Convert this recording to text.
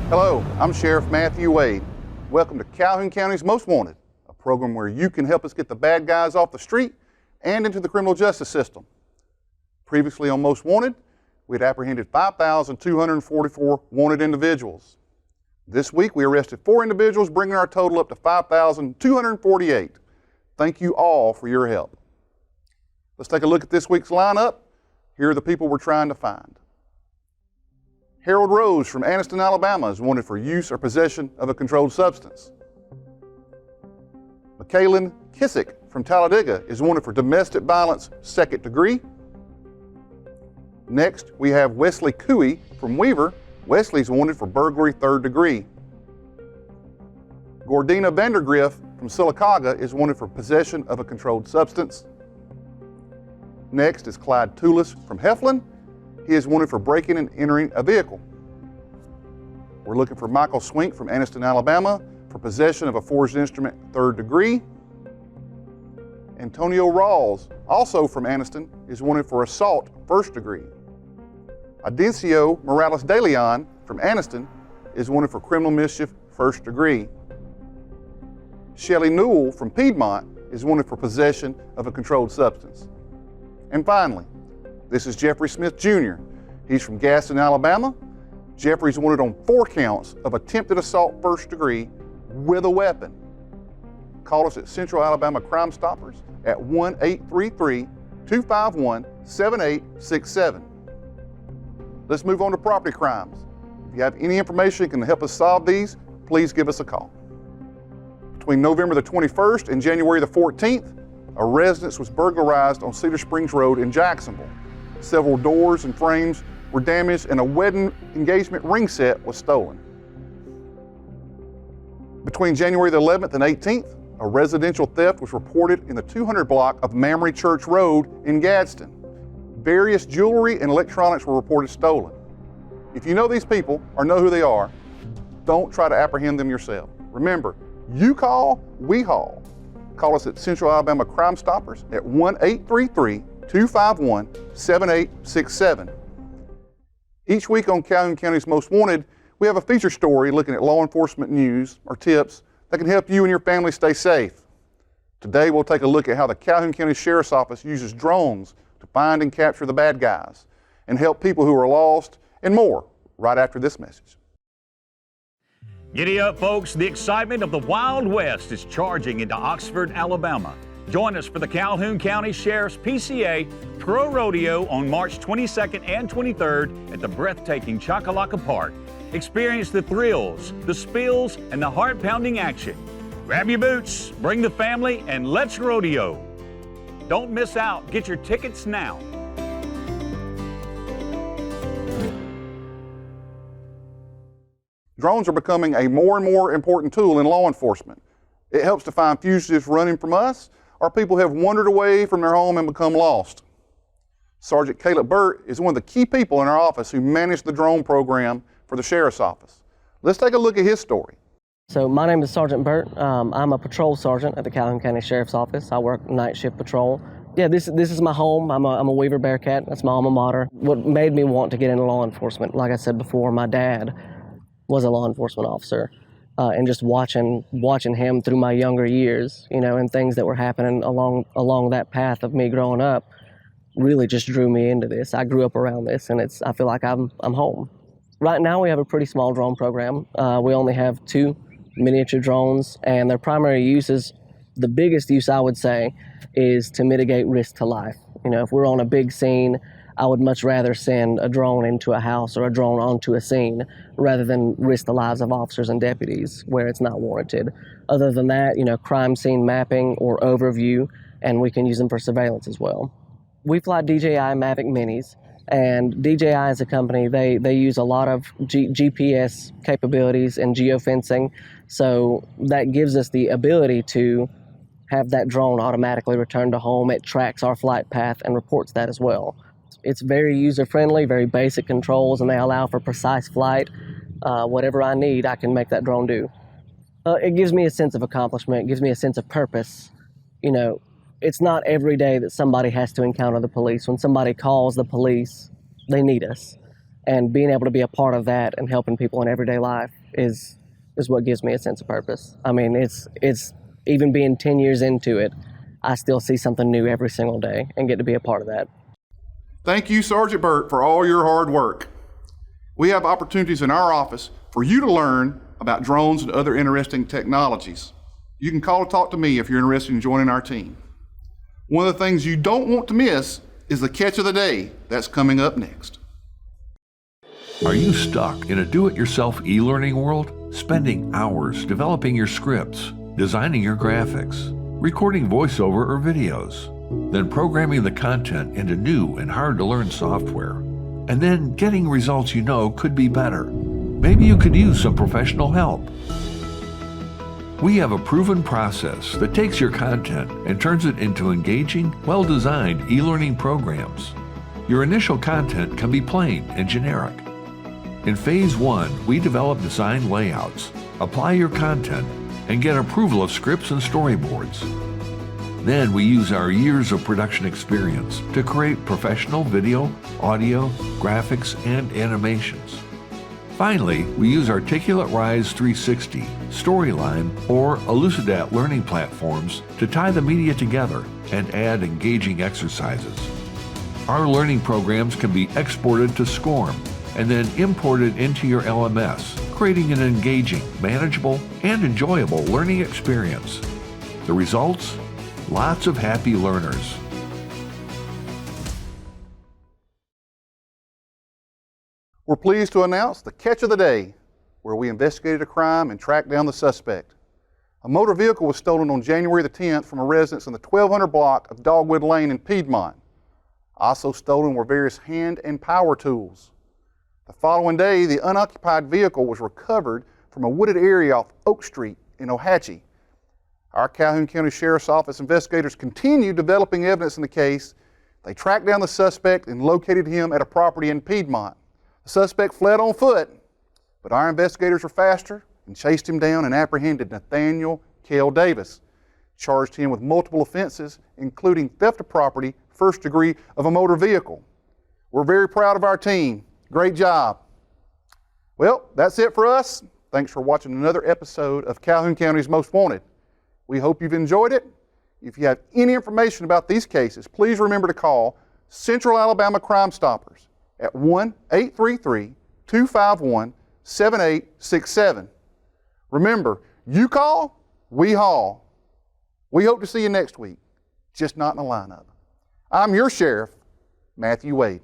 Hello, I'm Sheriff Matthew Wade. Welcome to Calhoun County's Most Wanted, a program where you can help us get the bad guys off the street and into the criminal justice system. Previously on Most Wanted, we had apprehended 5,244 wanted individuals. This week, we arrested 4 individuals, bringing our total up to 5,248. Thank you all for your help. Let's take a look at this week's lineup. Here are the people we're trying to find. Harold Rose from Anniston, Alabama is wanted for use or possession of a controlled substance. Michaelin Kissick from Talladega is wanted for domestic violence, 2nd degree. Next, we have Wesley Cooey from Weaver. Wesley is wanted for burglary, 3rd degree. Gordina Vandergriff from Sylacauga is wanted for possession of a controlled substance. Next is Clyde Toulis from Heflin. He is wanted for breaking and entering a vehicle. We're looking for Michael Swink from Anniston, Alabama for possession of a forged instrument, 3rd degree. Antonio Rawls, also from Anniston, is wanted for assault, 1st degree. Audencio Morales de Leon from Anniston is wanted for criminal mischief, 1st degree. Shelley Newell from Piedmont is wanted for possession of a controlled substance. And finally, this is Jeffrey Smith Jr. He's from Gaston, Alabama. Jeffrey's wanted on 4 counts of attempted assault, 1st degree, with a weapon. Call us at Central Alabama Crime Stoppers at 1-833-251-7867. Let's move on to property crimes. If you have any information that can help us solve these, please give us a call. Between November the 21st and January the 14th, a residence was burglarized on Cedar Springs Road in Jacksonville. Several doors and frames were damaged and a wedding engagement ring set was stolen. Between January the 11th and 18th, a residential theft was reported in the 200 block of Mamre Church Road in Gadsden. Various jewelry and electronics were reported stolen. If you know these people or know who they are, don't try to apprehend them yourself. Remember, you call, we haul. Call us at Central Alabama Crime Stoppers at 1-833-251-7867. Each week on Calhoun County's Most Wanted, we have a feature story looking at law enforcement news or tips that can help you and your family stay safe. Today, we'll take a look at how the Calhoun County Sheriff's Office uses drones to find and capture the bad guys and help people who are lost and more right after this message. Giddy up, folks. The excitement of the Wild West is charging into Oxford, Alabama. Join us for the Calhoun County Sheriff's PCA Pro Rodeo on March 22nd and 23rd at the breathtaking Choccolocca Park. Experience the thrills, the spills, and the heart-pounding action. Grab your boots, bring the family, and let's rodeo. Don't miss out. Get your tickets now. Drones are becoming a more and more important tool in law enforcement. It helps to find fugitives running from us or people who have wandered away from their home and become lost. Sergeant Caleb Burt is one of the key people in our office who managed the drone program for the Sheriff's Office. Let's take a look at his story. So my name is Sergeant Burt. I'm a patrol sergeant at the Calhoun County Sheriff's Office. I work night shift patrol. Yeah, this is my home. I'm a Weaver Bearcat. That's my alma mater. What made me want to get into law enforcement, like I said before, my dad was a law enforcement officer, and just watching him through my younger years, and things that were happening along that path of me growing up, really just drew me into this. I grew up around this, and I feel like I'm home. Right now, we have a pretty small drone program. We only have 2 miniature drones, and their primary uses, the biggest use I would say, is to mitigate risk to life. If we're on a big scene, I would much rather send a drone into a house or a drone onto a scene rather than risk the lives of officers and deputies where it's not warranted. Other than that, crime scene mapping or overview, and we can use them for surveillance as well. We fly DJI Mavic Minis, and DJI as a company, they use a lot of GPS capabilities and geofencing, so that gives us the ability to have that drone automatically return to home. It tracks our flight path and reports that as well. It's very user-friendly, very basic controls, and they allow for precise flight. Whatever I need, I can make that drone do. It gives me a sense of accomplishment. It gives me a sense of purpose. It's not every day that somebody has to encounter the police. When somebody calls the police, they need us. and being able to be a part of that and helping people in everyday life is what gives me a sense of purpose. I mean, it's even being 10 years into it, I still see something new every single day and get to be a part of that. Thank you, Sergeant Burt, for all your hard work. We have opportunities in our office for you to learn about drones and other interesting technologies. You can call or talk to me if you're interested in joining our team. One of the things you don't want to miss is the catch of the day that's coming up next. Are you stuck in a do-it-yourself e-learning world? Spending hours developing your scripts, designing your graphics, recording voiceover or videos, then programming the content into new and hard-to-learn software, and then getting results you know could be better. Maybe you could use some professional help. We have a proven process that takes your content and turns it into engaging, well-designed e-learning programs. Your initial content can be plain and generic. In Phase 1, we develop design layouts, apply your content, and get approval of scripts and storyboards. Then we use our years of production experience to create professional video, audio, graphics, and animations. Finally, we use Articulate Rise 360, Storyline, or Elucidat learning platforms to tie the media together and add engaging exercises. Our learning programs can be exported to SCORM and then imported into your LMS, creating an engaging, manageable, and enjoyable learning experience. The results? Lots of happy learners. We're pleased to announce the catch of the day, where we investigated a crime and tracked down the suspect. A motor vehicle was stolen on January the 10th from a residence in the 1200 block of Dogwood Lane in Piedmont. Also stolen were various hand and power tools. The following day, the unoccupied vehicle was recovered from a wooded area off Oak Street in Ohatchee. Our Calhoun County Sheriff's Office investigators continued developing evidence in the case. They tracked down the suspect and located him at a property in Piedmont. The suspect fled on foot, but our investigators were faster and chased him down and apprehended Nathaniel Kell Davis, charged him with multiple offenses, including theft of property, first degree of a motor vehicle. We're very proud of our team. Great job. Well, that's it for us. Thanks for watching another episode of Calhoun County's Most Wanted. We hope you've enjoyed it. If you have any information about these cases, please remember to call Central Alabama Crime Stoppers at 1-833-251-7867. Remember, you call, we haul. We hope to see you next week, just not in a lineup. I'm your sheriff, Matthew Wade.